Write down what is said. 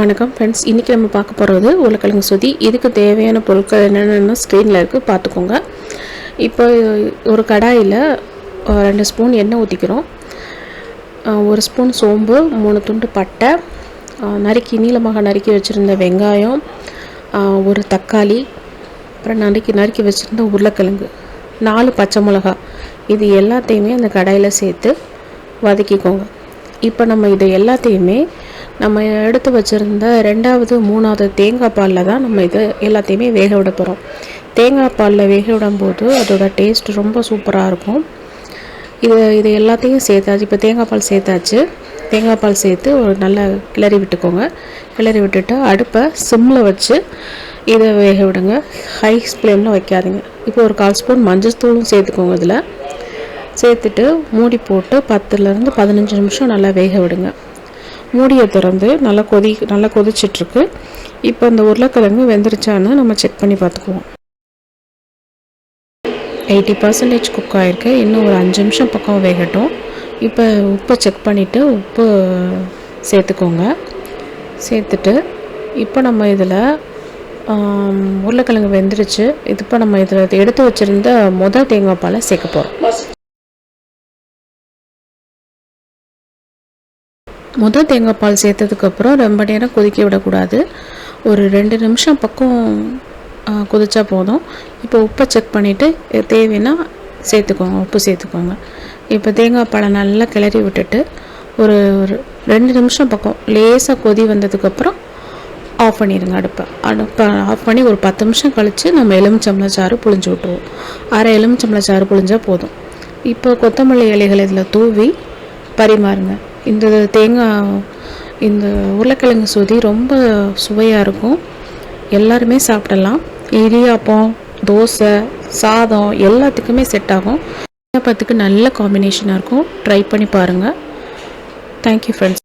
வணக்கம் ஃப்ரெண்ட்ஸ், இன்றைக்கி நம்ம பார்க்க போகிறது உருளைக்கிழங்கு சுதி. இதுக்கு தேவையான பொருட்கள் என்னென்னு ஸ்க்ரீனில் இருக்குது, பார்த்துக்கோங்க. இப்போ ஒரு கடாயில் 2 ஸ்பூன் எண்ணெய் ஊற்றிக்கிறோம். 1 ஸ்பூன் சோம்பு, 3 துண்டு பட்டை, நீளமாக நறுக்கி வச்சுருந்த வெங்காயம், 1 தக்காளி, அப்புறம் நறுக்கி வச்சுருந்த உருளைக்கிழங்கு, 4 பச்சை மிளகா, இது எல்லாத்தையுமே அந்த கடாயில் சேர்த்து வதக்கிக்கோங்க. இப்போ நம்ம இதை எல்லாத்தையுமே நம்ம எடுத்து வச்சுருந்த 2வது 3வது தேங்காய் பாலில் தான் நம்ம இது எல்லாத்தையுமே வேக விட போகிறோம். தேங்காய் பாலில் வேக விடும்போது அதோட டேஸ்ட் ரொம்ப சூப்பராக இருக்கும். இது எல்லாத்தையும் சேர்த்தாச்சு. இப்போ தேங்காய் பால் சேர்த்தாச்சு. தேங்காய் பால் சேர்த்து ஒரு நல்லா கிளறி விட்டுக்கோங்க. கிளறி விட்டுட்டு அடுப்பை சிம்மில் வச்சு இதை வேக விடுங்க. ஹை ஃப்ளேமில் வைக்காதீங்க. இப்போ ஒரு 1/4 ஸ்பூன் மஞ்சள் தூளும் சேர்த்துக்கோங்க. இதில் சேர்த்துட்டு மூடி போட்டு 10லேருந்து 15 நிமிஷம் நல்லா வேக விடுங்க. மூடியை திறந்து நல்லா கொதிச்சிட்ருக்கு. இப்போ அந்த உருளைக்கிழங்கு வெந்துருச்சான்னு நம்ம செக் பண்ணி பார்த்துக்குவோம். 80% குக் ஆகிருக்கு. இன்னும் ஒரு 5 நிமிஷம் பக்கம் வேகட்டும். இப்போ உப்பை செக் பண்ணிவிட்டு உப்பு சேர்த்துக்கோங்க. சேர்த்துட்டு இப்போ நம்ம இதில் உருளைக்கிழங்கு வெந்துருச்சு. இப்போ நம்ம இதில் எடுத்து வச்சுருந்த தேங்காய் பாலை சேர்க்க போகிறோம். தேங்காய் பால் சேர்த்ததுக்கப்புறம் ரொம்ப நேரம் கொதிக்க விடக்கூடாது. ஒரு 2 நிமிஷம் பக்கம் கொதிச்சா போதும். இப்போ உப்பை செக் பண்ணிவிட்டு தேவைன்னா உப்பு சேர்த்துக்கோங்க. இப்போ தேங்காய் பாலை நல்லா கிளறி விட்டுட்டு ஒரு 2 நிமிஷம் பக்கம் லேசாக கொதி வந்ததுக்கப்புறம் ஆஃப் பண்ணிடுங்க. அடுப்பை ஆஃப் பண்ணி ஒரு 10 நிமிஷம் கழித்து நம்ம எலுமிச்சம்பழம் சாறு புழிஞ்சு விட்டுருவோம். அரை எலுமிச்சம்பழம் சாறு புழிஞ்சால் போதும். இப்போ கொத்தமல்லி இலைகள் இதில் தூவி பரிமாறுங்க. இந்த உருளைக்கிழங்கு சுதி ரொம்ப சுவையாக இருக்கும். எல்லாருமே சாப்பிடலாம். இடியாப்பம், தோசை, சாதம் எல்லாத்துக்குமே செட் ஆகும். இடியாப்பத்துக்கு நல்ல காம்பினேஷனாக இருக்கும். ட்ரை பண்ணி பாருங்கள். Thank you friends.